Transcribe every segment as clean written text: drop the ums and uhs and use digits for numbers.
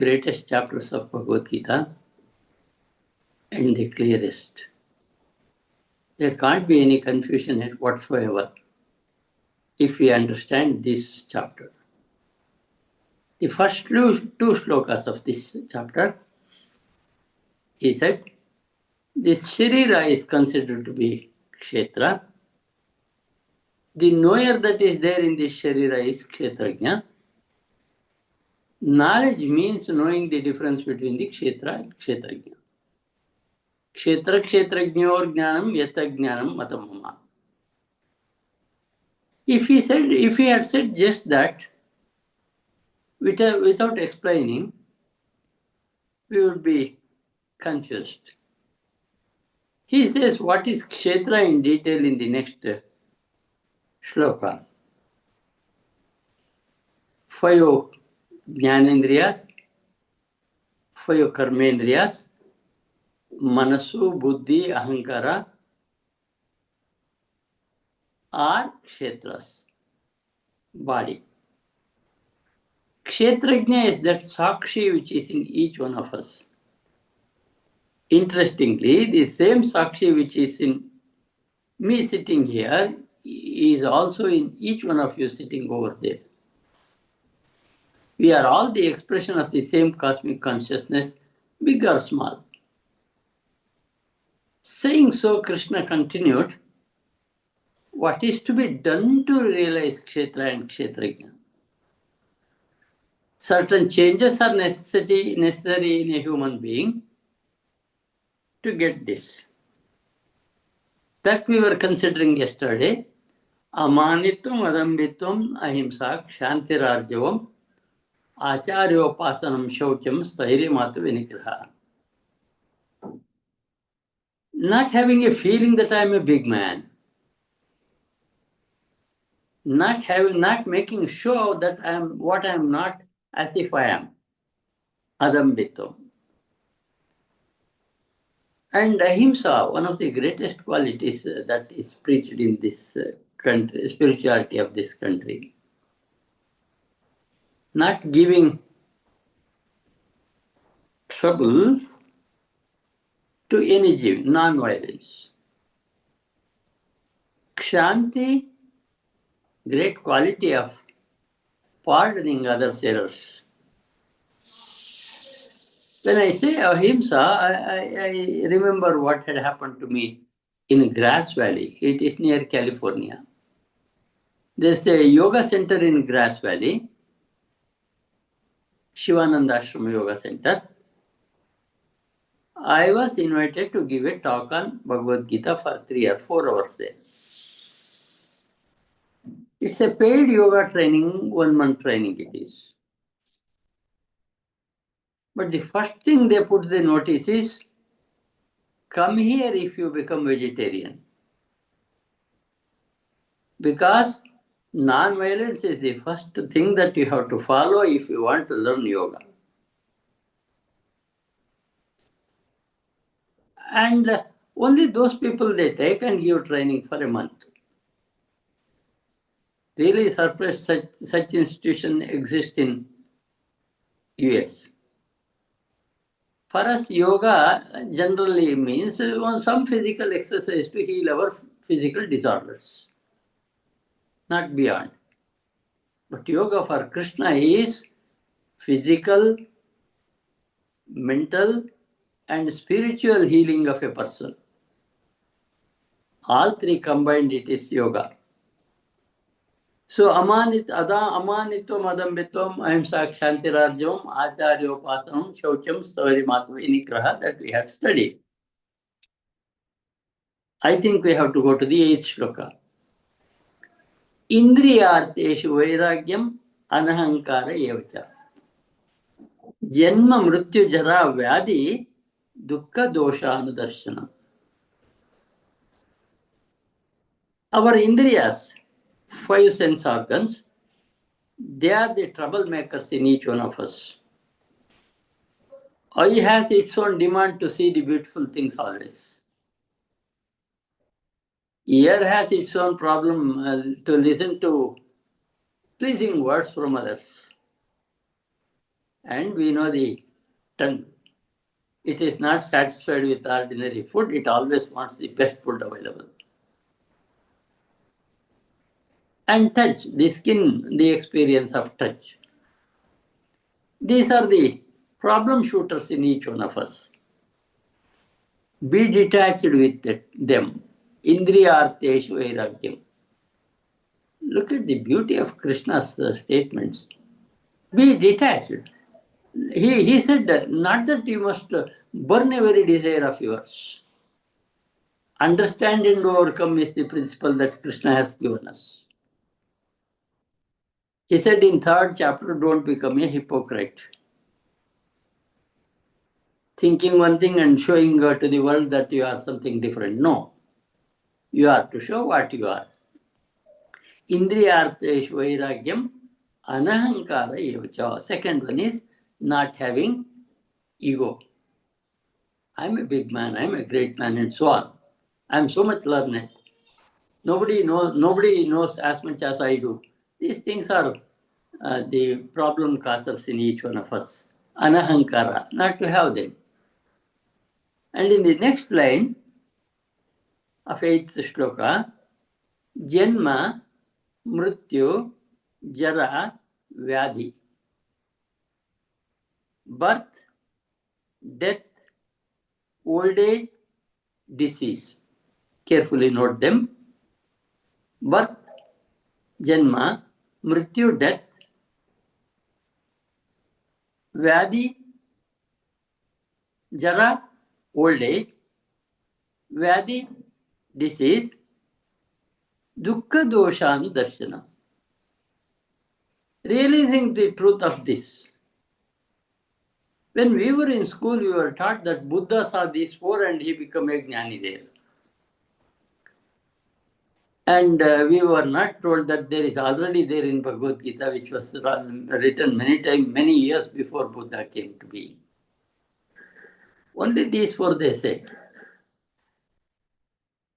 greatest chapters of Bhagavad Gita and the clearest. There can't be any confusion whatsoever if we understand this chapter. The first two shlokas of this chapter, he said, this Sharira is considered to be Kshetra. The knower that is there in this Sharira is Kshetrajna. Knowledge means knowing the difference between the Kshetra and Kshetrajna. Kshetra Kshetrajnyor Jnanam Yata Jnanam Matam Mama. If he had said just that, without explaining, we would be confused. He says what is Kshetra in detail in the next shloka. 5 Jnanendriyas, 5 Karmendriyas, Manasu, Buddhi, Ahankara are Kshetras, body. Kshetrajna is that Sakshi which is in each one of us. Interestingly, the same Sakshi which is in me sitting here is also in each one of you sitting over there. We are all the expression of the same cosmic consciousness, big or small. Saying so, Krishna continued, what is to be done to realize Kshetra and Kshetrajna? Certain changes are necessary in a human being to get this. That we were considering yesterday. Amanitvam, adambitvam, ahimsa, kshantirarjavam, acharyopasanam, shaucham, stairyamatu vinigraha. Not having a feeling that I am a big man. Not making sure that I am what I am not as if I am. Adambitvam. And ahimsa, one of the greatest qualities that is preached in this country, spirituality of this country. Not giving trouble to any jiv, non-violence. Kshanti, great quality of pardoning others' errors. When I say ahimsa, I remember what had happened to me in Grass Valley. It is near California. There's a yoga center in Grass Valley, Shivananda Ashram Yoga Center. I was invited to give a talk on Bhagavad Gita for 3 or 4 hours there. It's a paid yoga training, 1-month training it is. But the first thing they put the notice is, come here if you become vegetarian. Because non-violence is the first thing that you have to follow if you want to learn yoga. And only those people they take and give training for a month. Really surprised such institution exists in US. For us, yoga generally means some physical exercise to heal our physical disorders, not beyond. But yoga for Krishna is physical, mental, and spiritual healing of a person. All three combined, it is yoga. So amanitvam, adambitvam, ahimsa, kshantirarjavam, acharyopasanam, shaucham, stairyamatu vinigraha that we have studied. I think we have to go to the 8th shloka. Indriyarteshu vairagyam anahankara evacha. Janma mrityu jara vyadi dukkha dosha anudarshanam. Our indriyas, 5 sense organs, they are the troublemakers in each one of us. Eye has its own demand to see the beautiful things always. Ear has its own problem to listen to pleasing words from others. And we know the tongue. It is not satisfied with ordinary food, it always wants the best food available. And touch, the skin, the experience of touch. These are the problem shooters in each one of us. Be detached with them. Indriyarteshu vairagyam. Look at the beauty of Krishna's statements. Be detached. He said, not that you must burn every desire of yours. Understand and overcome is the principle that Krishna has given us. He said in third chapter, don't become a hypocrite. Thinking one thing and showing to the world that you are something different. No. You are to show what you are. Indriyarteshu vairagyam anahankara evacha. Second one is not having ego. I'm a big man, I'm a great man, and so on. I'm so much learned. Nobody knows as much as I do. These things are the problem causers in each one of us. Anahankara, not to have them. And in the next line of 8th shloka, Janma, Mrityu, Jara, Vyadhi. Birth, death, old age, disease. Carefully note them. Birth, Janma, Mrityu, death, Vyadhi, Jara, old age, Vyadhi, disease, Dukkha Doshanu Darshana. Realizing the truth of this. When we were in school, we were taught that Buddha saw these four and he became a jnani there. And we were not told that there is already there in Bhagavad Gita, which was written many years before Buddha came to be. Only these four they say.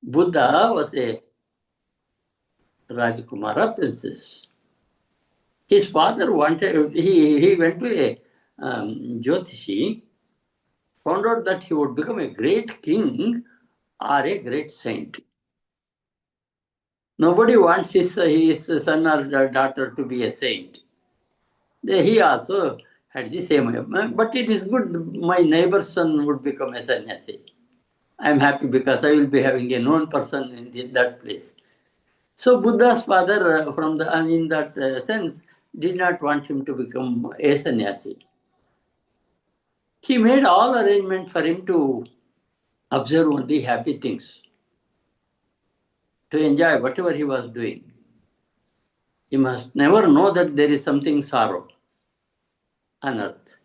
Buddha was a Rajkumara princess. His father wanted, he went to a Jyotishi, found out that he would become a great king or a great saint. Nobody wants his son or daughter to be a saint. He also had the same, but it is good my neighbor's son would become a sannyasi. I am happy because I will be having a known person in that place. So Buddha's father, in that sense, did not want him to become a sannyasi. He made all arrangements for him to observe only happy things, to enjoy whatever he was doing. He must never know that there is something sorrow on earth.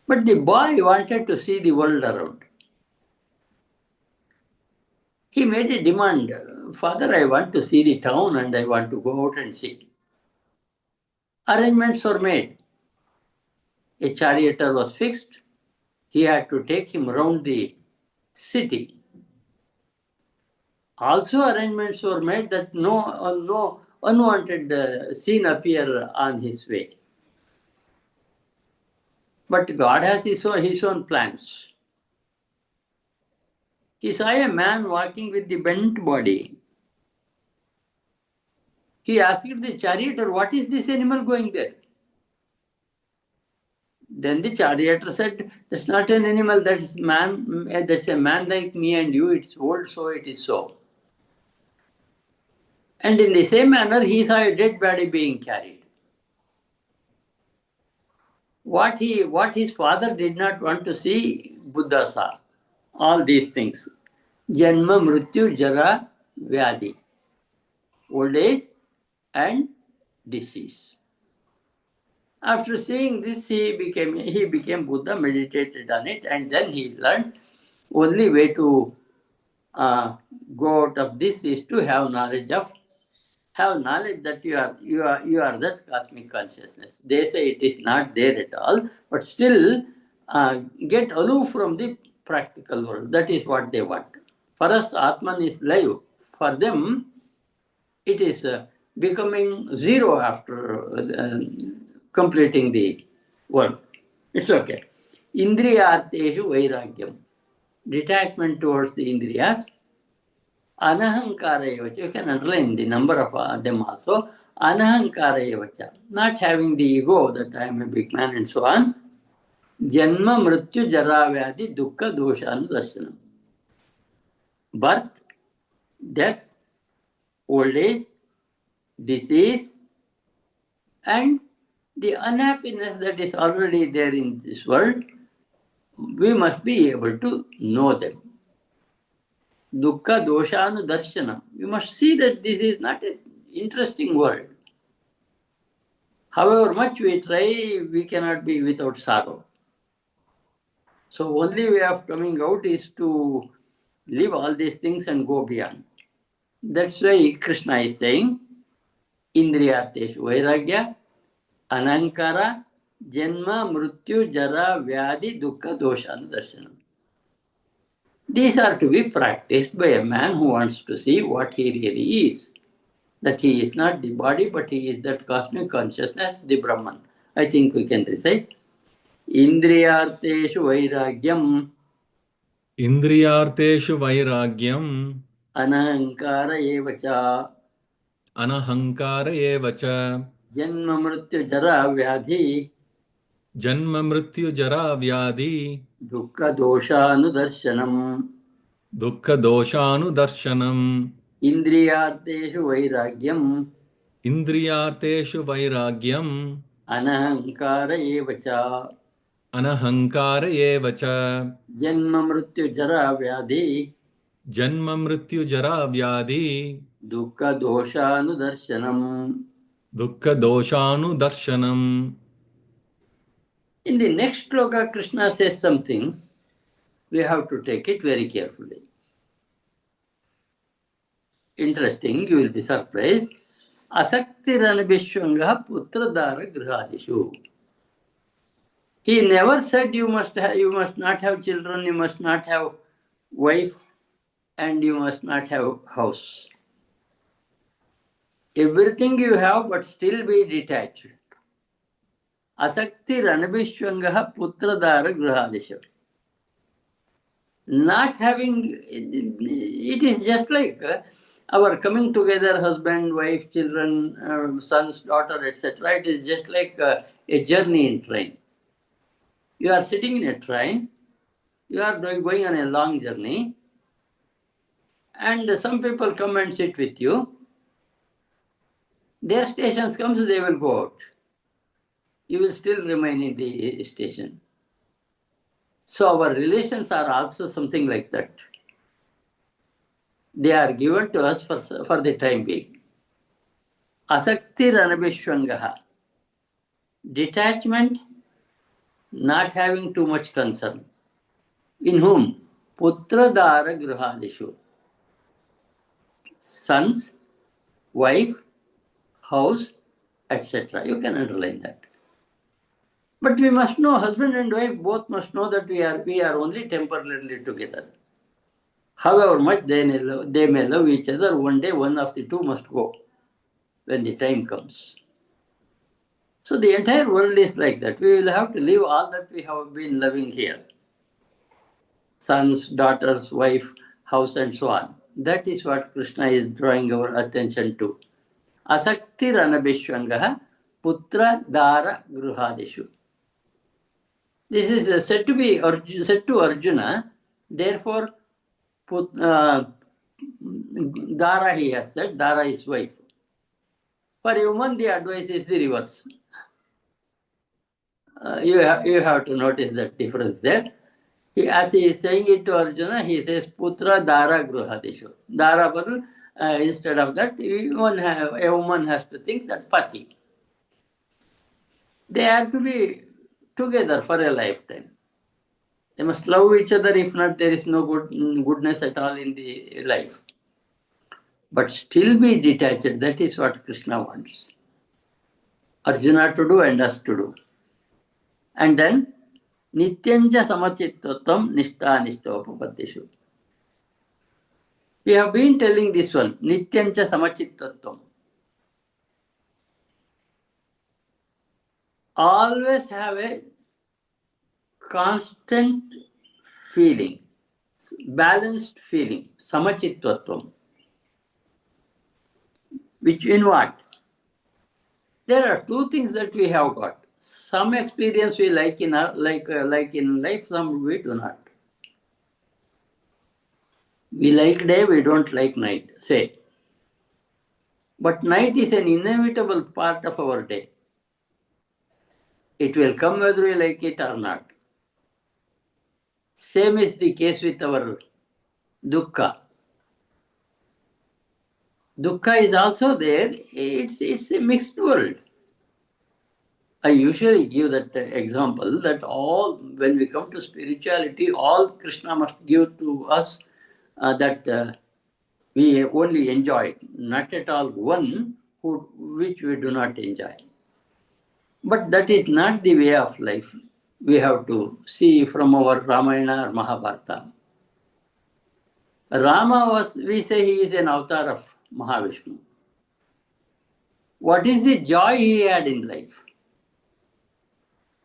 But the boy wanted to see the world around. He made a demand, Father, I want to see the town and I want to go out and see. Arrangements were made. A charioteer was fixed. He had to take him around the city. Also arrangements were made that no unwanted scene appear on his way. But God has his own plans. He saw a man walking with the bent body. He asked the charioteer, what is this animal going there? Then the charioteer said, that's not an animal, that's man, that's a man like me and you, it's old, so it is so. And in the same manner, he saw a dead body being carried. What his father did not want to see, Buddha saw. All these things. Janma, Mrityu, Jara, Vyadhi. Old age and disease. After seeing this, he became Buddha, meditated on it, and then he learned only way to go out of this is to have knowledge that you are that cosmic consciousness. They say it is not there at all, but still get aloof from the practical world. That is what they want. For us, Atman is live. For them, it is becoming zero after completing the work. It's okay. Indriyarteshu vairagyam. Detachment towards the indriyas. Anahankara evacha. You can underline the number of them also. Anahankara evacha. Not having the ego that I am a big man and so on. Janma mrityu jara vyadhi dukkha dosha anudarshanam. Birth, death, old age, disease, and the unhappiness that is already there in this world, we must be able to know them. Dukkha doshanu darshanam. You must see that this is not an interesting world. However much we try, we cannot be without sorrow. So only way of coming out is to leave all these things and go beyond. That's why Krishna is saying, Indriyarteshu vairagya, anankara, janma, mrityu, jara, vyadi, dukkha, doshanu darshanam. These are to be practiced by a man who wants to see what he really is. That he is not the body, but he is that cosmic consciousness, the Brahman. I think we can recite. Indriyarteshu vairagyam. Indriyarteshu vairagyam. Anahankara evacha. Anahankara evacha. Janma mrityu jara vyadhi. Janma mrityu jara vyadhi. Dukkha doshanudarshanam. Dukkha doshanudarshanam. Indriyarteshu vairagyam. Indriyarteshu vairagyam. Anahankara evacha. Anahankara evacha. Janma mrityu jara vyadhi. Janma mrityu jara vyadhi. Dukkha doshanudarshanam. Dukkha doshanudarshanam. In the next shloka, Krishna says something. We have to take it very carefully. Interesting, you will be surprised. Asaktiranabhishwangaha putradara grihadishu. He never said you must not have children, you must not have wife, and you must not have house. Everything you have, but still be detached. Asaktiranabhishwangaha putradara grihadishu. Not having, it is just like our coming together, husband, wife, children, sons, daughter, etc. It is just like a journey in train. You are sitting in a train, you are going on a long journey, and some people come and sit with you. Their stations comes, they will go out. You will still remain in the station. So our relations are also something like that. They are given to us for the time being. Asaktiranabhishwangaha. Detachment, not having too much concern. In whom? Putradara grihadishu. Sons, wife, house, etc. You can underline that. But we must know, husband and wife both must know that we are only temporarily together. However much they may love each other, one day one of the two must go when the time comes. So the entire world is like that. We will have to leave all that we have been loving here. Sons, daughters, wife, house, and so on. That is what Krishna is drawing our attention to. Asaktiranabhishwangaha putra dara gruhadishu. This is said to Arjuna. Therefore, Dara he has said, Dara is wife. For human, the advice is the reverse. You have to notice that difference there. As he is saying it to Arjuna, he says, Putra Dara Gruhadishu. Dara Badal, instead of that, a woman has to think that Pati. They have to be together for a lifetime. They must love each other, if not, there is no goodness at all in the life. But still be detached, that is what Krishna wants Arjuna to do and us to do. And then, Nityanja Samachittatvam Nishta Nishtopapaddishu. We have been telling this one, Nityanja Samachittatvam. always have a constant feeling, balanced feeling, samachitvatvam. Which in what? There are two things that we have got. Some experience we like in like in life, some we do not. We like day, we don't like night, say. But night is an inevitable part of our day. It will come whether we like it or not. Same is the case with our dukkha. Dukkha is also there. It's a mixed world. I usually give that example that all, when we come to spirituality, all Krishna must give to us that we only enjoy, not at all one which we do not enjoy. But that is not the way of life. We have to see from our Ramayana or Mahabharata. Rama was, we say he is an avatar of Mahavishnu. What is the joy he had in life?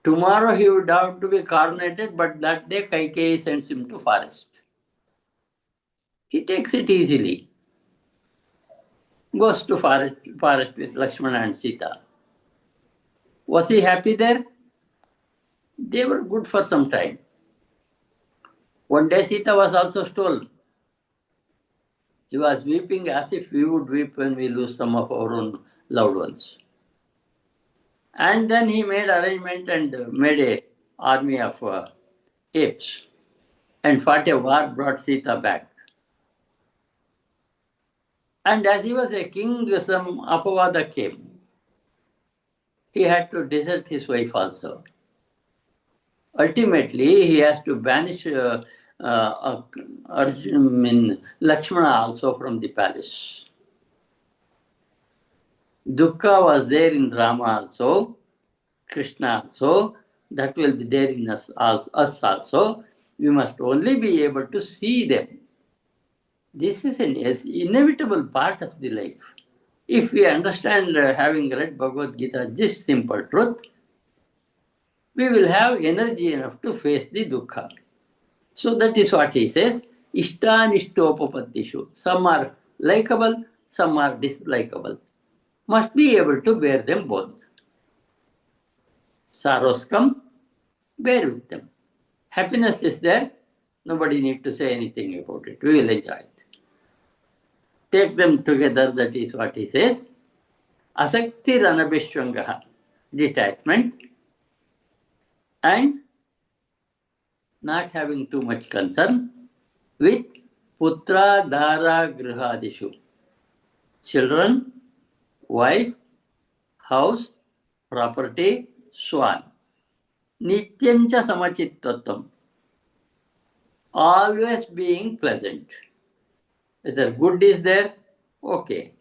Tomorrow he would have to be coronated, but that day Kaikeyi sends him to forest. He takes it easily. Goes to forest with Lakshmana and Sita. Was he happy there? They were good for some time. One day Sita was also stolen. He was weeping as if we would weep when we lose some of our own loved ones. And then he made arrangement and made a army of apes and fought a war, brought Sita back. And as he was a king, some Apavada came. He had to desert his wife also. Ultimately, he has to banish Lakshmana also from the palace. Dukkha was there in Rama also, Krishna also, that will be there in us also. We must only be able to see them. This is an inevitable part of the life. If we understand, having read Bhagavad Gita, this simple truth, we will have energy enough to face the dukkha. So that is what he says, ishtanishtopapatishu. Some are likable, some are dislikable. Must be able to bear them both. Sorrows come, bear with them. Happiness is there, nobody need to say anything about it. We will enjoy it. Take them together, that is what he says. Asakti ranabhishwangaha, detachment, and not having too much concern with putra dara grihadishu. Children, wife, house, property, so on. Nityancha samachittatvam. Always being pleasant. Whether good is there, okay.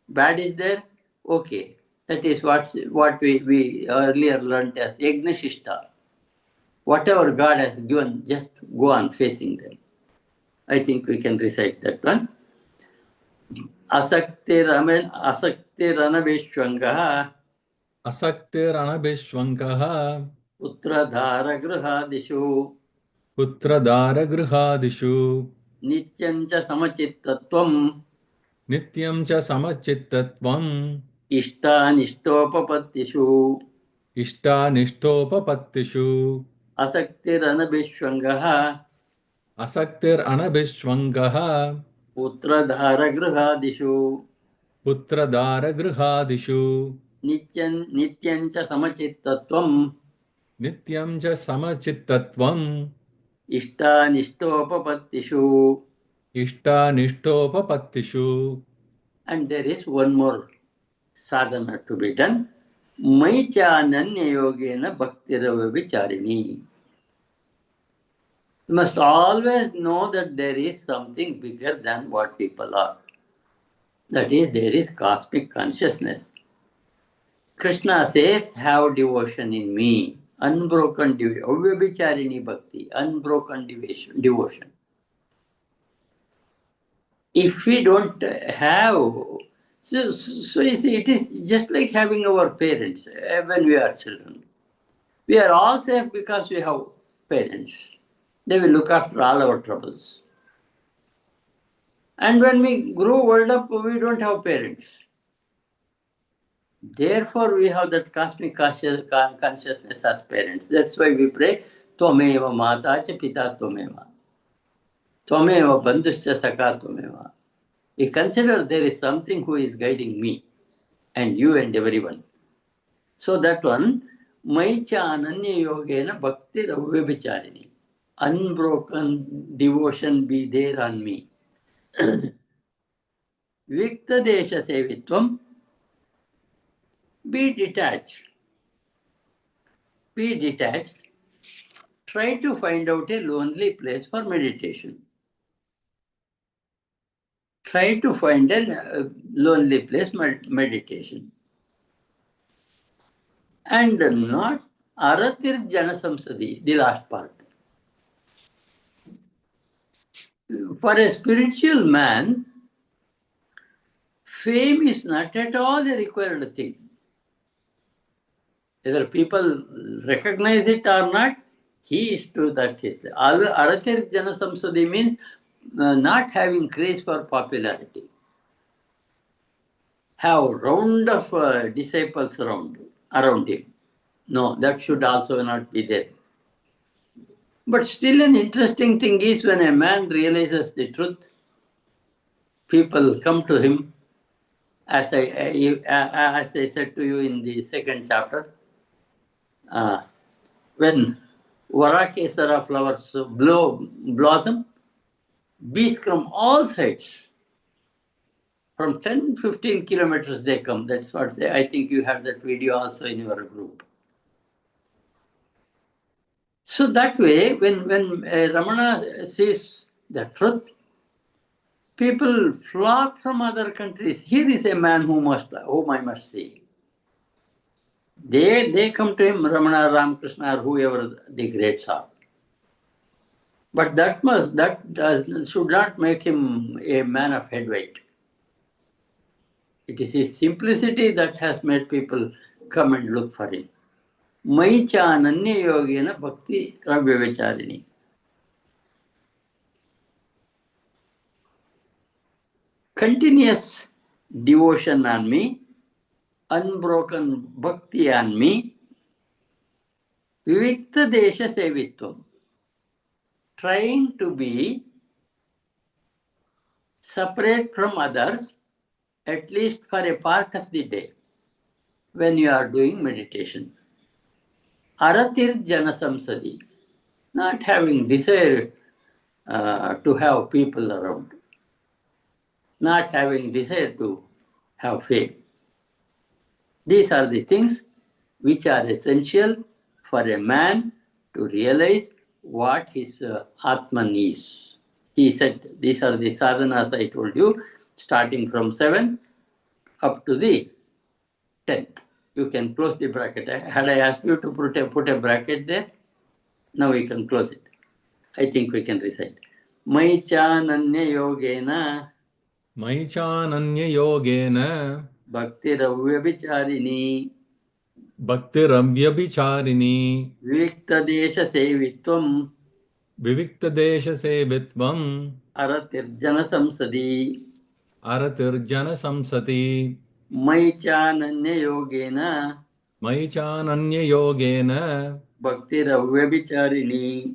Bad is there, okay. That is what we earlier learned as Yagnashishta. Whatever God has given, just go on facing them. I think we can recite that one. Asaktiranabhishwangaha Asaktiranabhishwankaha Putradharagrihadishu Putradharagrihadishu Nityancha samachittatvam Nityam cha samachittatvam Ishtanishtopapatishu Ishtanishtopapatishu Asaktiranabhishwangaha Asaktiranabhishwankaha Putradharagrihadishu Putradharagrihadishu Nityancha samachittatvam Nityam cha samachittatvam Ishtanishtopapatishu. Ishtanishtopapatishu. And there is one more sadhana to be done. Maichananya yogena bhaktirava vicharini. You must always know that there is something bigger than what people are. That is, there is cosmic consciousness. Krishna says, have devotion in me. Unbroken devotion. Avyabicharini bhakti. Unbroken devotion. If we don't have So you see, it is just like having our parents when we are children. We are all safe because we have parents. They will look after all our troubles. And when we grow old up, we don't have parents. Therefore, we have that cosmic consciousness as parents. That's why we pray, Tvameva Mata cha Pita Tvameva. Tvameva Bandhuscha Saka Tvameva. We consider there is something who is guiding me and you and everyone. So that one, Maicha Ananya Yogena Bhakti Ravyavicharini. Unbroken devotion be there on me. Vikta Desha Sevitvam, be detached. Be detached. Try to find out a lonely place for meditation. Try to find a lonely place meditation. And not Aratir Janasamsadi, the last part. For a spiritual man, fame is not at all a required thing. Whether people recognize it or not, he is to that. Aratir Janasamsadi means not having craze for popularity. Have round of disciples around him. No, that should also not be there. But still an interesting thing is when a man realizes the truth, people come to him, as I said to you in the second chapter, when Varakesara flowers blossom, bees from all sides, from 10, 15 kilometers they come. That's what I think you had that video also in your group. So that way, when Ramana sees the truth, people flock from other countries. Here is a man whom I must see. They come to him, Ramana, Ramakrishna, or whoever the greats are. But that should not make him a man of heavyweight. It is his simplicity that has made people come and look for him. Maicha Ananya Yogena Bhakti Ravyavicharini. Continuous devotion on me, unbroken bhakti on me, Vivikta Desha Sevitvam. Trying to be separate from others, at least for a part of the day, when you are doing meditation. Aratir Janasamsadi, not having desire to have people around, not having desire to have fame. These are the things which are essential for a man to realize what his Atman is. He said, these are the sadhanas I told you, starting from 7 up to the 10th. You can close the bracket. Had I asked you to put a bracket there, now we can close it. I think we can recite. Maichananya yogena Maichananya yogena bhaktiravyavicharini bhaktiravyabicharini viviktadesha sevitvam viviktadesha sevitvam aratirjana samsadi aratirjana samsati Maichananya yogena Maichananya yogena bhaktiravyavicharini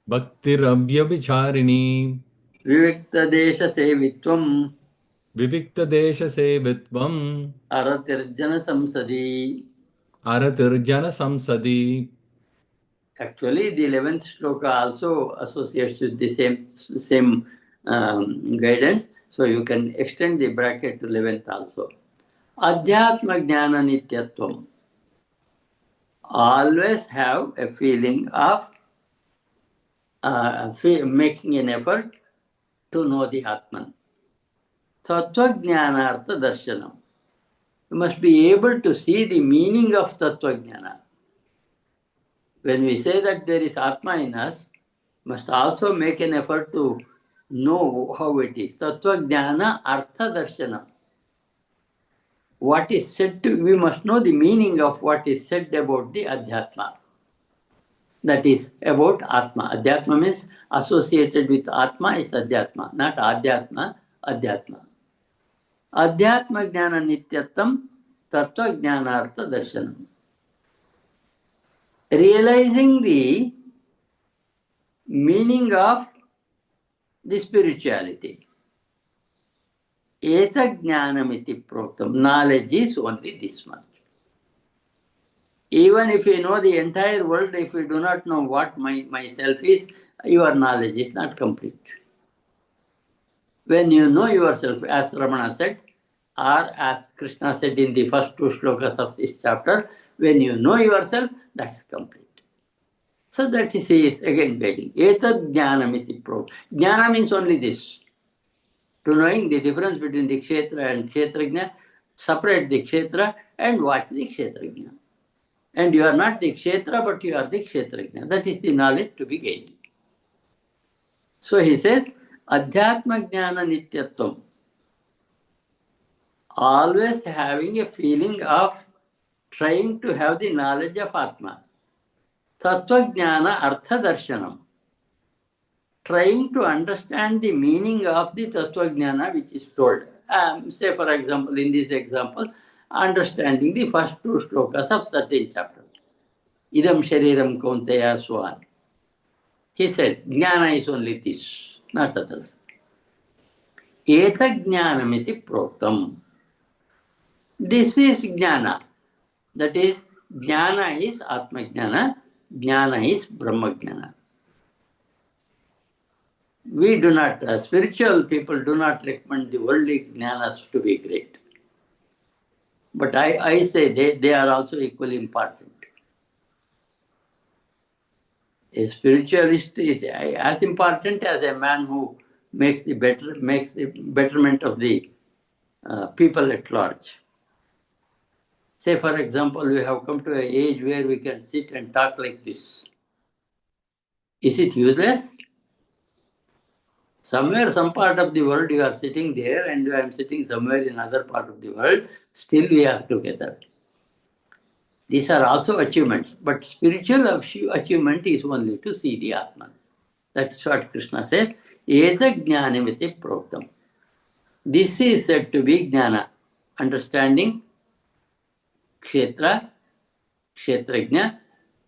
bhaktiravyabicharini viviktadesha sevitvam viviktadesha sevitvam aratirjana samsadi. aratirjana samsati. Actually, the 11th shloka also associates with the same guidance. So you can extend the bracket to 11th also. Adhyatma jnana nityatvam. Always have a feeling of making an effort to know the Atman. Tattva jnanartha darshanam. You must be able to see the meaning of tattva jnana. When we say that there is Atma in us, must also make an effort to know how it is. Tattva jnana artha darshanam. what is said to, we must know the meaning of what is said about the Adhyatma. That is about Atma. Adhyatma means associated with Atma is Adhyatma, not Adhyatma, Adhyatma. Adhyatma Jnana Nityattam Tattva Jnanartha Darshanam. Realizing the meaning of the spirituality. Eta Jnanamiti Proktam. Knowledge is only this much. Even if you know the entire world, if you do not know what myself is, your knowledge is not complete. When you know yourself, as Ramana said, or as Krishna said in the first two shlokas of this chapter, when you know yourself, that's complete. So that is, he is again guiding. Etad jnanamiti pro. Jnana means only this. To knowing the difference between the kshetra and kshetrajna, separate the kshetra and watch the kshetrajna. And you are not the kshetra, but you are the kshetrajna. That is the knowledge to be gained. So he says, Adhyatma Jnana Nityatvam. Always having a feeling of trying to have the knowledge of Atma. Tattva Jnana Artha Darshanam. Trying to understand the meaning of the Tattva Jnana which is told. Say for example, in this example, understanding the first two shlokas of 13th chapter. Idam Shariram Kaunteya, so on. He said, Jnana is only this, not other. Eta Jnanamiti Proktam. This is Jnana. That is, Jnana is Atma Jnana, Jnana is Brahma Jnana. We do not, spiritual people do not recommend the worldly Jnanas to be great. But I say they are also equally important. A spiritualist is as important as a man who makes the betterment of the people at large. Say, for example, we have come to an age where we can sit and talk like this. Is it useless? Somewhere, some part of the world you are sitting there and I am sitting somewhere in another part of the world, still we are together. These are also achievements, but spiritual achievement is only to see the Atman. That's what Krishna says, Eta Jnanamiti Proktam. This is said to be Jnana, understanding Kshetra, Kshetrajna,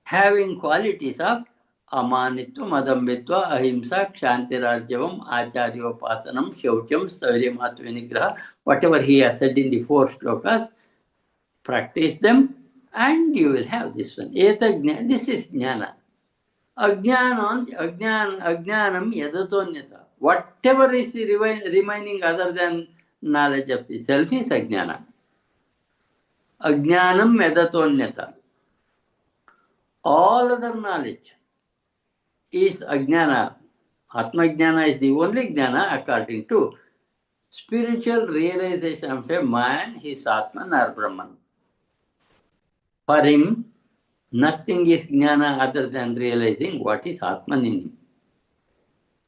having qualities of Amanitva, Madambitva, Ahimsa, Kshantirarjavam, Acharyopasanam, Shaucham, Sauryamatva Vinigraha, whatever he has said in the 4 shlokas, practice them and you will have this one. This is Jnana. Ajnanam yadatonyata. Whatever is remaining other than knowledge of the self is Ajnana. Ajnanam yadatonyata. All other knowledge is Ajnana. Atma Jnana is the only Jnana according to spiritual realization of a man, his Atman or Brahman. For him, nothing is Jnana other than realizing what is Atman in him.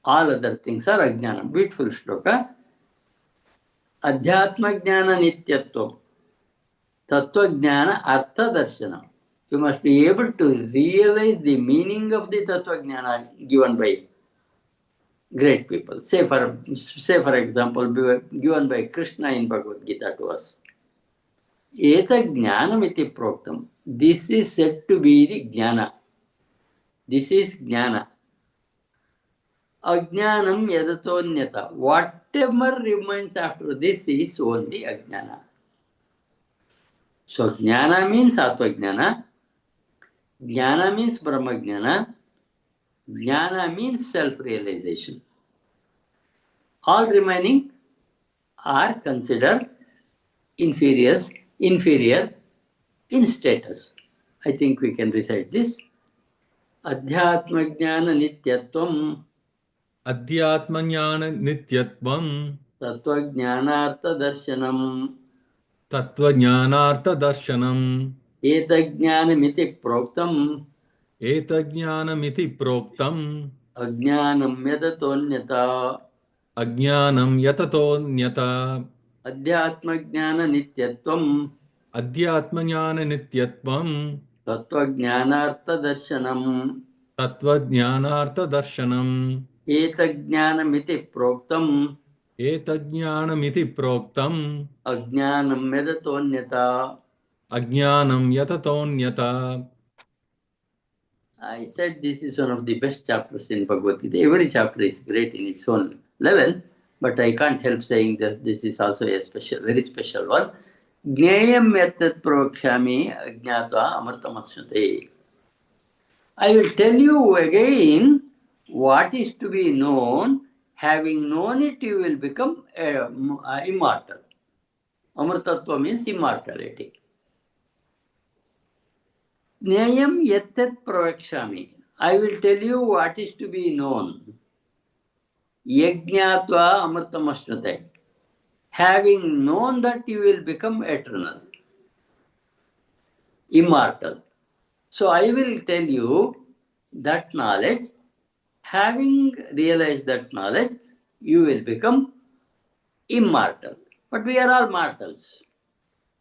All other things are Ajnana. Beautiful shloka. Adhyatma Jnana Nityatvam. Tattva Jnana Artha Darshanam. You must be able to realize the meaning of the Tattva Jnana given by great people. Say for example, given by Krishna in Bhagavad Gita to us. Eta Jnanamiti Proktam. This is said to be the Jnana. This is Jnana. Ajnanam yadatonyata. Whatever remains after this is only Ajnana. So Jnana means Sattva Jnana. Jnana means Brahma Jnana. Jnana means self-realization. All remaining are considered inferior in status. I think we can recite this. Adhyatma Jnana Nityatvam. Adhyatma Jnana Nityatvam. Tattva Jnanartha Darshanam. Tattva Jnanartha Darshanam. Eta Jnanamiti Proktam. Eta Jnanamiti Proktam. Ajnanam Yadatonyata. Ajnanam Yatatonyata. अध्यात्मज्ञाननित्यत्वम् अध्यात्मज्ञाननित्यत्वम् तत्त्वज्ञानार्थदर्शनम् तत्त्वज्ञानार्थदर्शनम् एतज्ज्ञानमिति प्रोक्तम् एतज्ज्ञानमिति प्रोक्तम् अज्ञानं यदतोऽन्यथा. अज्ञानं यततोऽन्यथा. I said this is one of the best chapters in Bhagavad Gita. Every chapter is great in its own level, but I can't help saying that this is also a special, very special one. Jnayam yatat pravakshami ajnatva amartamasnute. I will tell you again what is to be known. Having known it, you will become immortal. Amartatva means immortality. Jnayam yatat pravakshami. I will tell you what is to be known. Yajnatva amrtamasnute. Having known that, you will become eternal, immortal. So I will tell you that knowledge. Having realized that knowledge, you will become immortal. But we are all mortals.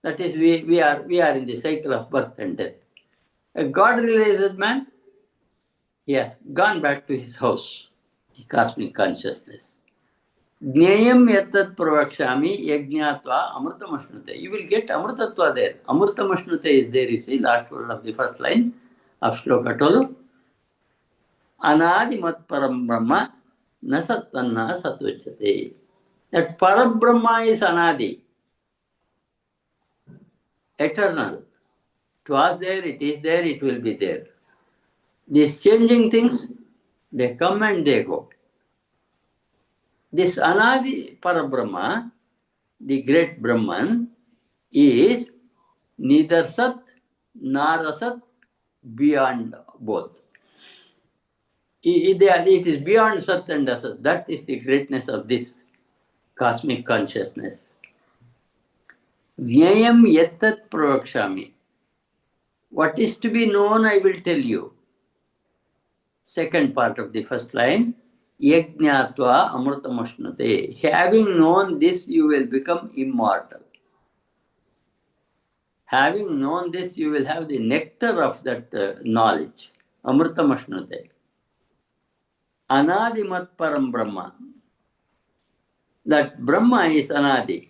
That is, we are in the cycle of birth and death. A God realized man, he has gone back to his house, the cosmic consciousness. Jnayam yatat pravakshami yajnatva amrtamashnute. You will get amrtatva there. Amrtamashnute is there, you see, last word of the first line of Shloka 12. Anadimat param brahma nasattanna satujjate. That Parabrahma is Anadi, eternal. It was there, it is there, it will be there. These changing things, they come and they go. This Anadi Parabrahma, the great Brahman, is neither Sat nor Asat, beyond both. It is beyond Sat and Asat. That is the greatness of this cosmic consciousness. Jnayam yattat pravakshami. What is to be known, I will tell you. Second part of the first line. Yajnatva amrtamashnute. Having known this, you will become immortal. Having known this, you will have the nectar of that knowledge. Amrtamashnute. Anadimat param Brahma. That Brahma is Anadi.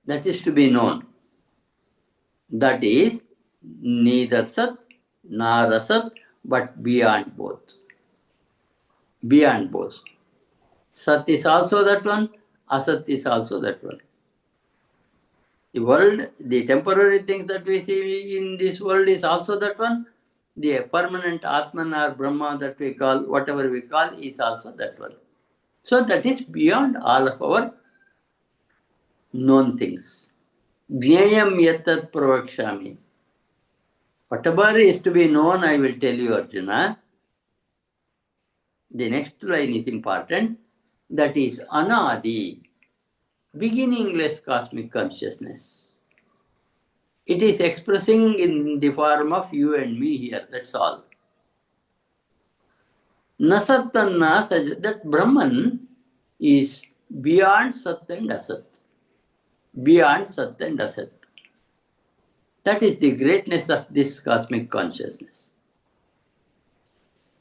That is to be known. That is neither Sat nor Asat, but beyond both. Beyond both. Sat is also that one, Asat is also that one. The world, the temporary things that we see in this world is also that one. The permanent Atman or Brahma that we call, whatever we call, is also that one. So that is beyond all of our known things. Jnayam yatat pravakshami. Whatever is to be known, I will tell you, Arjuna. The next line is important. That is Anadi, beginningless cosmic consciousness. It is expressing in the form of you and me here, that's all. Nasattanna, that Brahman is beyond Sat and Asat. Beyond Sat and Asat. That is the greatness of this cosmic consciousness.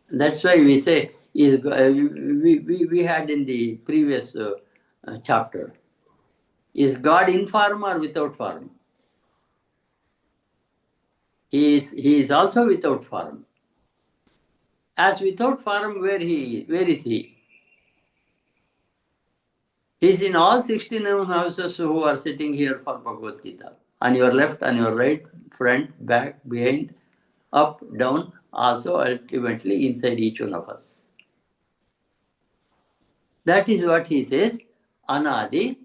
That's why we say, we had in the previous chapter, is God in form or without form? He is also without form. As without form, where is he? He is in all 69 houses who are sitting here for Bhagavad Gita. On your left, on your right, front, back, behind, up, down, also ultimately inside each one of us. That is what he says, Anadi,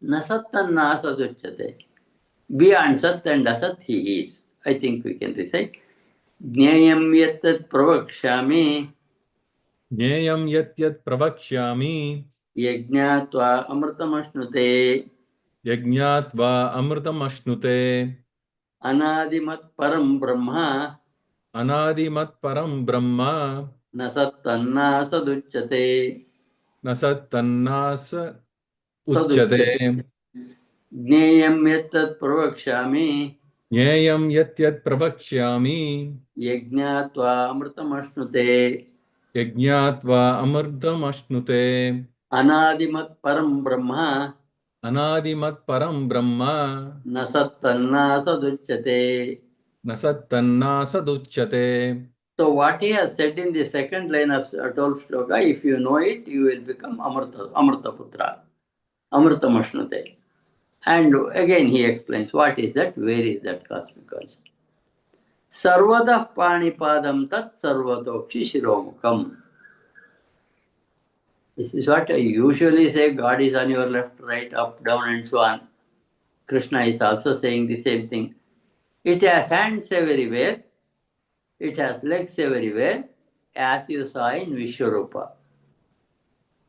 Nasattanna saduchyate. Beyond Sat and Asat he is. I think we can recite. Jnayam yatat pravakshami. Jnayam yatyat pravakshyami. Yajnatva amrtamashnute. Yajnatva amrtamashnute. Anadimat param brahma. Anadimat param brahma. Nasattanna saduchyate. Nasattannas uchyate. Jneyam yattat pravakshami Jneyam yat pravakshyami. yajnatva amritam ashnute Yajnatva amardam ashnute. anadimat param brahma Anadimat param brahma. nasattanna saduchyate. Nasattanna saduchyate. So what he has said in the second line of 12th shloka, if you know it, you will become Amrita Putra, Amritam Ashnute. And again he explains what is that, where is that cosmic concept. Sarvada Panipadam Tat Sarvatokshi Shiromukam. This is what I usually say, God is on your left, right, up, down and so on. Krishna is also saying the same thing. It has hands everywhere, it has legs everywhere, as you saw in Vishwarupa.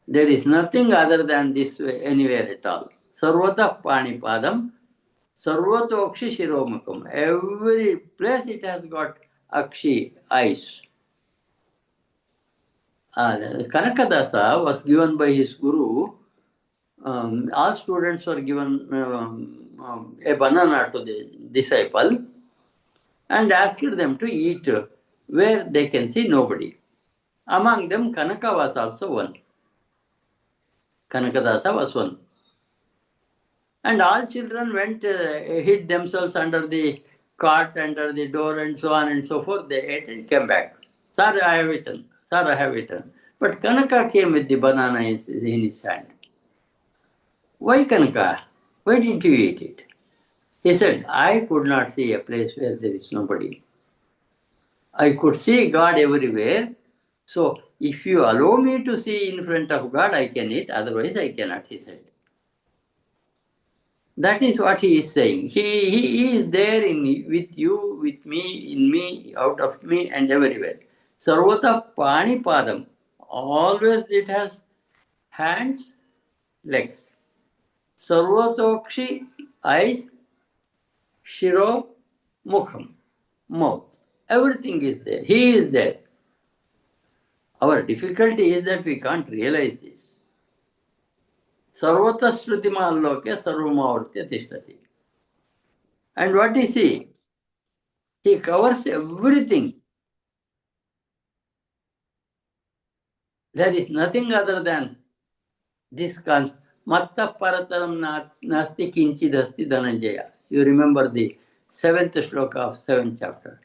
There is nothing other than this way anywhere at all. Sarvata Panipadam, Sarvatokshi Shiromukam. Every place it has got Akshi, eyes. Kanakadasa was given by his guru. All students were given a banana to the disciple and asked them to eat where they can see nobody. Among them, Kanaka was also one. Kanakadasa was one. And all children went, hid themselves under the cot, under the door, and so on and so forth. They ate and came back. Sir, I have eaten. Sir, I have eaten. But Kanaka came with the banana in his hand. Why Kanaka? Why didn't you eat it? He said, I could not see a place where there is nobody. I could see God everywhere. So if you allow me to see in front of God, I can eat. Otherwise, I cannot, he said. That is what he is saying. He is there with you, with me, in me, out of me, and everywhere. Sarvata Panipadam. Always it has hands, legs. Sarvatokshi, eyes, Shiro, Mukham, mouth. Everything is there. He is there. Our difficulty is that we can't realize this. Sarvata Shrutima Alloke Sarvamavartya Tishtati. And what is he? He covers everything. There is nothing other than this concept. Matta Parataram Nasti Kinchidasti Dhananjaya. You remember the 7th shloka of 7th chapter.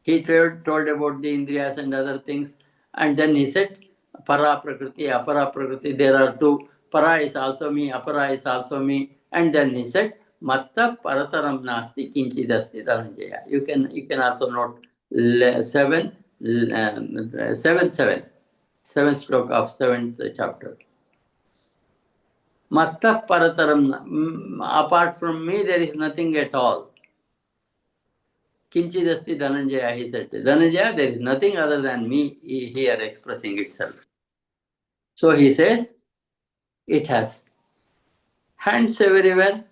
He told about the Indriyas and other things, and then he said, Para Prakriti, Apara Prakriti, there are two. Para is also me, Apara is also me. And then he said, Matta Parataram Nasti Kinchidasti Dhananjaya. You can also note 7th shloka of 7th chapter. Matta Parataram, apart from me, there is nothing at all. Kinchidasti Dhananjaya, he said. Dhananjaya, there is nothing other than me here expressing itself. So he says, it has hands everywhere,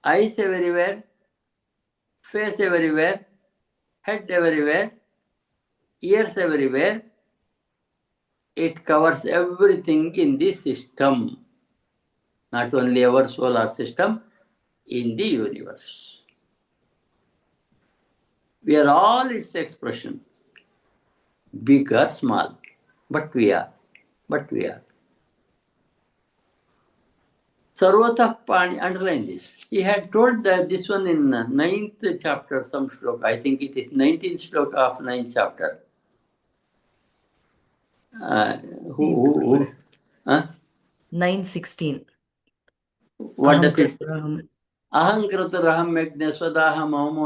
eyes everywhere, face everywhere, head everywhere, ears everywhere. It covers everything in this system. Not only our solar system, in the universe. We are all its expression. Big or small. But we are. Sarvata Pani, underline this. He had told this one in 9th chapter, some shloka. I think it is 19th shloka of 9th chapter. Who? 9:16. What does it? Ahankrataraham. Ahankrataraham Yajna Swadaham Aham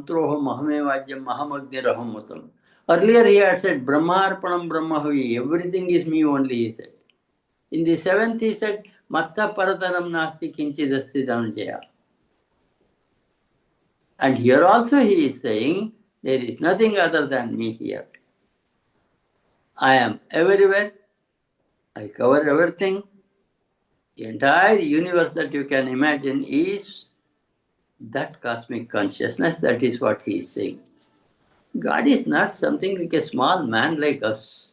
Mantroham Ahamevajyam Ahamagdiraham Mutam. Earlier he had said, Brahmarpanam Brahmahavi, everything is me only, he said. In the 7th he said, Matta Parataram Nasti Kinchidasti Dhananjaya. And here also he is saying, there is nothing other than me here. I am everywhere. I cover everything. The entire universe that you can imagine is that cosmic consciousness. That is what he is saying. God is not something like a small man like us.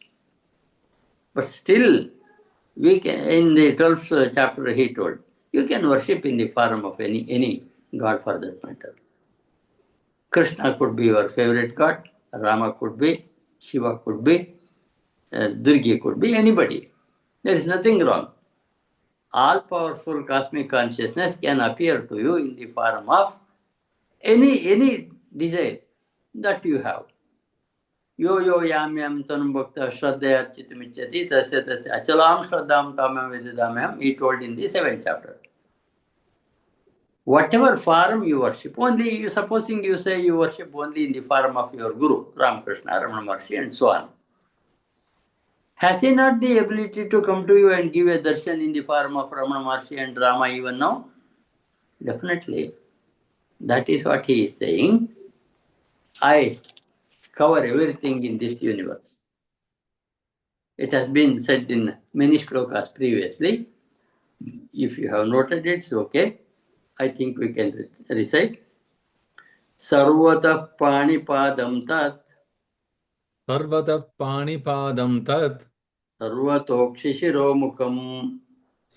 But still, we can, in the 12th chapter, he told, you can worship in the form of any god for that matter. Krishna could be your favorite god, Rama could be, Shiva could be, Durga could be, anybody. There is nothing wrong. All powerful cosmic consciousness can appear to you in the form of any desire that you have. Yo yo yam yam tanum bhakta shraddhaya chittamichati tasya tasya achalam shraddham tamam vedidamyam, he told in the 7th chapter. Whatever form you worship, only you, supposing you say you worship only in the form of your Guru, Ramakrishna, Ramana Maharshi, and so on. Has he not the ability to come to you and give a darshan in the form of Ramana Maharshi and Rama even now? Definitely. That is what he is saying. I cover everything in this universe. It has been said in many shlokas previously. If you have noted it, it's okay. I think we can recite. Sarvatah panipadam tat. Sarvatah panipadam tat. Sarvatokshishiro mukham.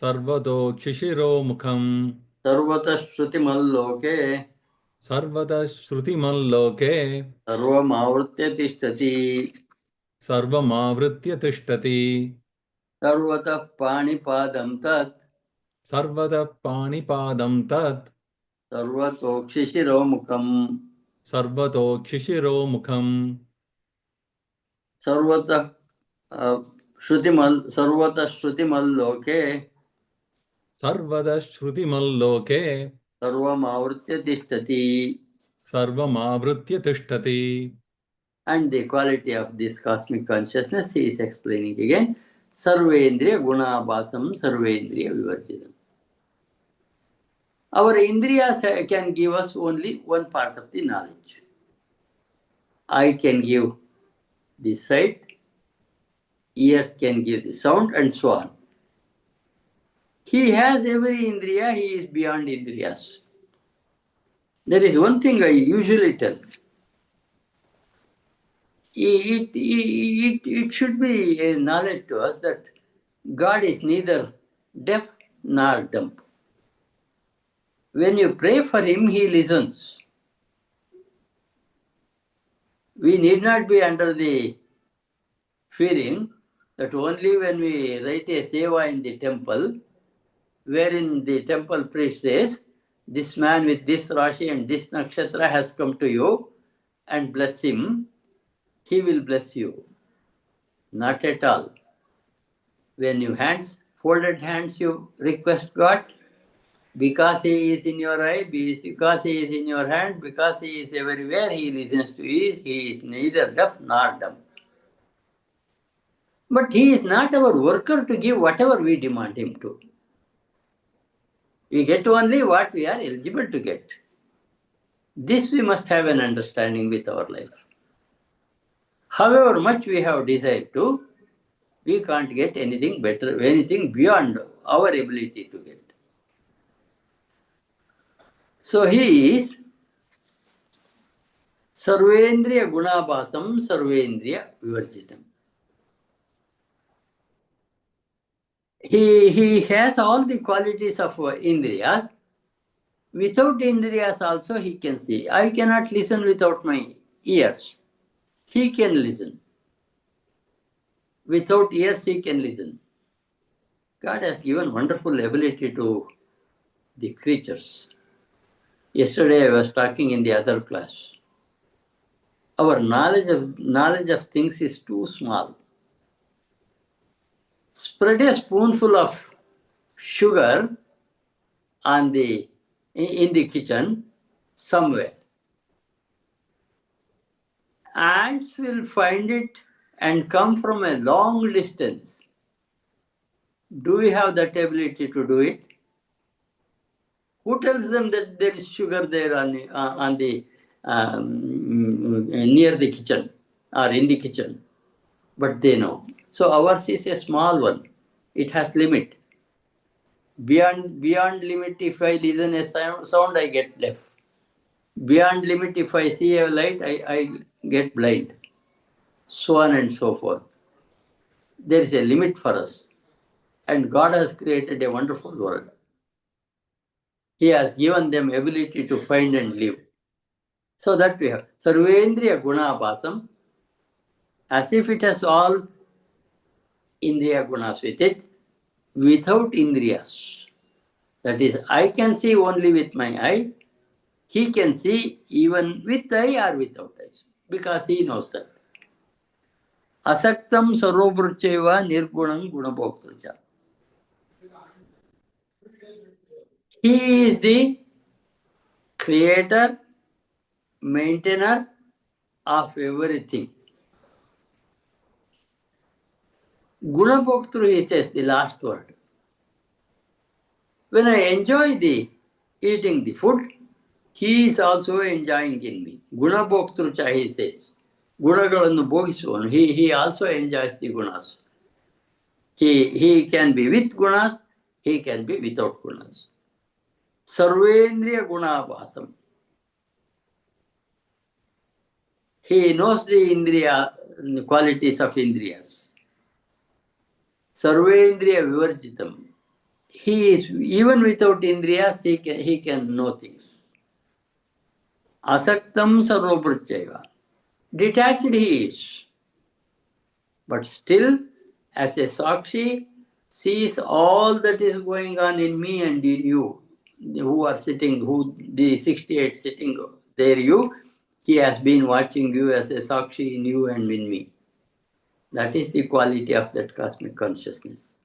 Sarvatokshishiro mukham. Sarvatah shrutimaloke. Sarvatah shrutimaloke. Sarvamavritya tishtati. Sarvamavritya tishtati. Sarvatah panipadam tat. Sarvatah panipadam tat. Sarvatokshishiro mukham. Sarvatokshishiro mukham. Sarvatah shrutimaloke. Sarvada shrutimaloke. Sarvamavritya tishtati. Sarvamavritya tishtati. And the quality of this cosmic consciousness he is explaining again. Sarvendriya gunabhasam sarvendriya vivarjitam. Our indriyas can give us only one part of the knowledge. Eye can give the sight, ears can give the sound, and so on. He has every indriya, he is beyond indriyas. There is one thing I usually tell. It should be a knowledge to us that God is neither deaf nor dumb. When you pray for him, he listens. We need not be under the feeling that only when we write a seva in the temple, wherein the temple priest says, this man with this Rashi and this Nakshatra has come to you, and bless him, he will bless you. Not at all. When you folded hands, you request God, because he is in your eye, because he is in your hand, because he is everywhere, he listens to you, he is neither deaf nor dumb. But he is not our worker to give whatever we demand him to. We get only what we are eligible to get. This we must have an understanding with our life. However much we have desired to, we can't get anything better, anything beyond our ability to get. So he is Sarvendriya Gunabhasam Sarvendriya Vivarjitam. He has all the qualities of Indriyas. Without Indriyas also he can see. I cannot listen without my ears. He can listen. Without ears he can listen. God has given wonderful ability to the creatures. Yesterday I was talking in the other class. Our knowledge of things is too small. Spread a spoonful of sugar in the kitchen somewhere. Ants will find it and come from a long distance. Do we have that ability to do it? Who tells them that there is sugar there near the kitchen or in the kitchen? But they know. So ours is a small one. It has limit. Beyond limit, if I listen a sound, I get deaf. Beyond limit, if I see a light, I get blind. So on and so forth. there is a limit for us. And God has created a wonderful world. He has given them ability to find and live. So that we have Sarvendriya Gunabhasam, as if it has all Indriya Gunas with it, without Indriyas. That is, I can see only with my eye, he can see even with eye or without eyes, because he knows that. Asaktam sarvabhruchaiva nirgunam gunabhoktracha. He is the creator, maintainer of everything. Gunabhoktru, he says, the last word. When I enjoy the eating the food, he is also enjoying in me. Gunabhoktrucha, he says. Gunagalannu bhogisuvanu. He also enjoys the gunas. He can be with gunas, he can be without gunas. Sarvendriya gunabhasam. He knows the indriya qualities of indriyas. Sarvendriya vivarjitam. He is, even without indriyas, he can know things. Asaktam sarvabhruchaiva. Detached he is. But still, as a Sakshi, sees all that is going on in me and in you, who are sitting, the 68 sitting there, you, he has been watching you as a Sakshi in you and in me. That is the quality of that cosmic consciousness.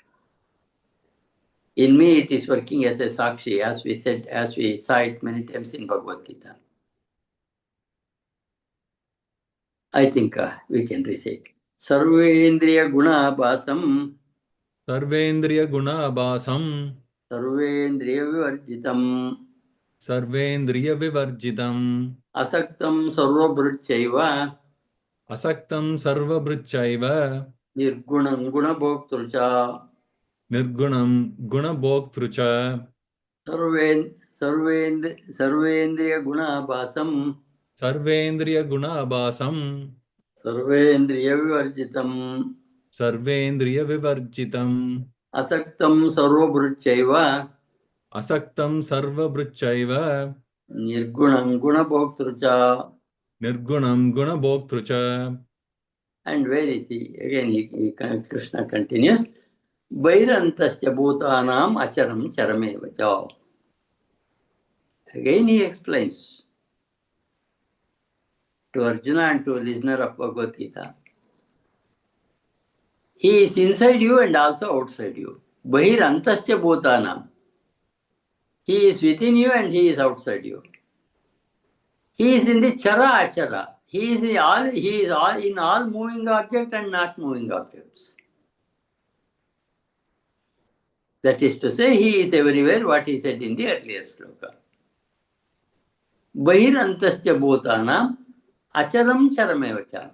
In me, it is working as a Sakshi, as we said, as we saw it many times in Bhagavad Gita. I think we can recite. Sarvendriya gunabhasam. Sarvendriya gunabhasam. Sarvendriya vivarjitam. Sarvendriya vivarjitam. Asaktam sarvabhruchaiva. Asaktam sarvabhruchaiva. Nirgunam gunabhoktrucha. Nirgunam gunabhoktrucha. Sarvendriya gunabhasam. Sarvendriya gunabhasam. Sarvendriya vivarjitam. Sarvendriya vivarjitam. Asaktam sarvabhruchaiva. Asaktam sarvabhruchaiva. Nirgunam gunabhoktrucha. Nirgunam gunabhoktrucha. And where is he? Again, Krishna continues. Bhairantasya bhutanam acharam charamevacha. Again he explains to Arjuna and to a listener of Bhagavad Gita. He is inside you and also outside you. Bhairantasya bhutanam. He is within you and he is outside you. He is in the chara achara. He is in all moving objects and not moving objects. That is to say, he is everywhere, what he said in the earlier shloka. Bhairantasya bhutanam acharam charamevacha.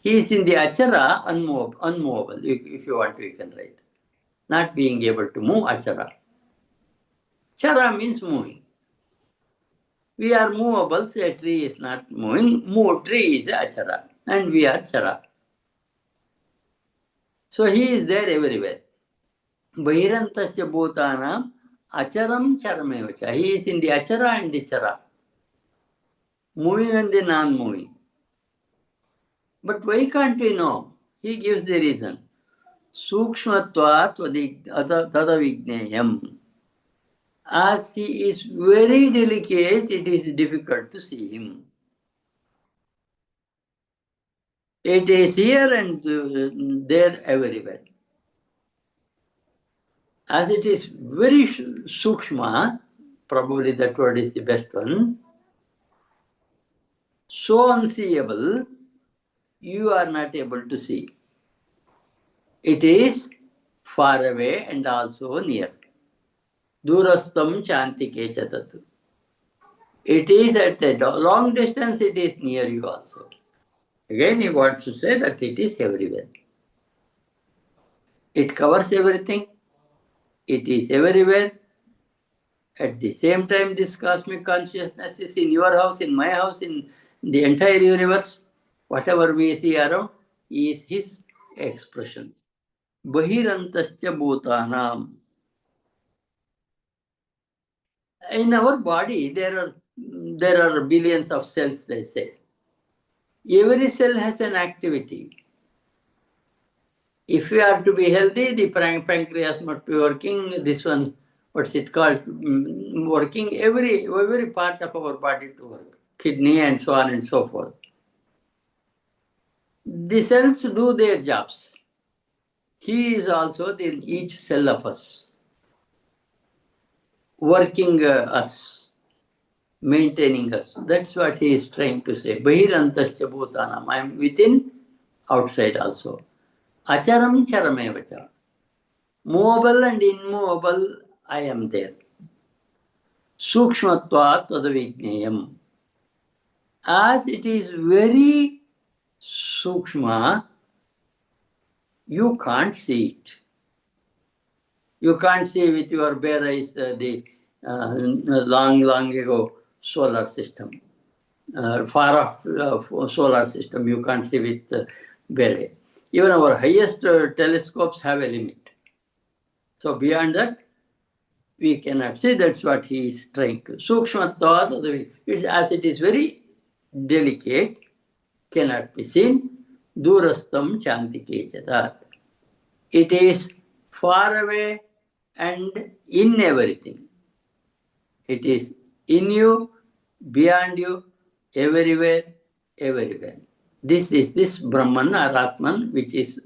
He is in the achara, unmovable. If you want to, you can write. Not being able to move, achara. Chara means moving. We are movable, say a tree is not moving. Tree is achara. And we are chara. So he is there everywhere. Bhairantasya bhutanam acharam charamevacha. He is in the achara and the chara. Moving and the non-moving. But why can't we know? He gives the reason. Sukshmatvat tadavigneyam. As he is very delicate, it is difficult to see him. It is here and there everywhere. As it is very sukshma, probably that word is the best one, so unseeable, you are not able to see. It is far away and also near. Durastam chantike chatatu. It is at a long distance, it is near you also. Again, he wants to say that it is everywhere. It covers everything. It is everywhere. At the same time, this cosmic consciousness is in your house, in my house, in the entire universe. Whatever we see around is his expression. Bahirantascha bhutanam. In our body, there are billions of cells, they say. Every cell has an activity. If you are to be healthy, the pancreas must be working. This one, what's it called? Working every part of our body to work. Kidney and so on and so forth. The cells do their jobs. He is also in each cell of us, working us, maintaining us. That's what he is trying to say. Bahirantascha bhutanam. I am within, outside also. Acharam charamevacha. Movable and immovable, I am there. Sukshmatvat tadavijneyam. As it is very sukshma, you can't see it. You can't see with your bare eyes the long ago solar system. Far off solar system, you can't see with bare eye. Even our highest telescopes have a limit. So beyond that, we cannot see. That's what he is trying to. Sukshmatvat, as it is very delicate, cannot be seen. Durastam chantike chatat. It is far away and in everything. It is in you, beyond you, everywhere, everywhere. This is this Brahman or Atman, which is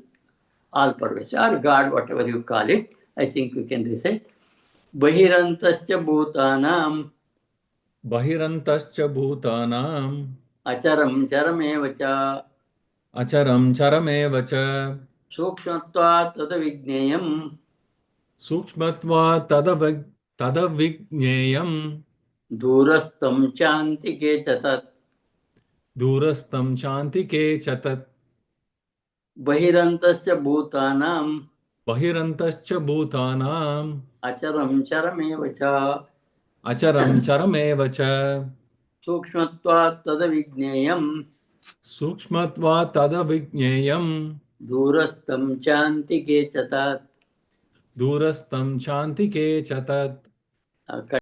all pervasive, or God, whatever you call it. I think we can recite. Bahirantascha bhutanam Bahirantascha bhutanam acharam charamevacha acharam charamevacha sukshmatvat tadavijneyam sukshmatva tadavijneyam durastam chantike chatat. durastam chantike chatat. Bahirantascha bhutanam Bahirantascha bhutanam acharam charamevacha acharam charamevacha sukshmatvat tadavijneyam sukshmatva tadavijneyam durastam chantike chatat. durastam chantike chatat.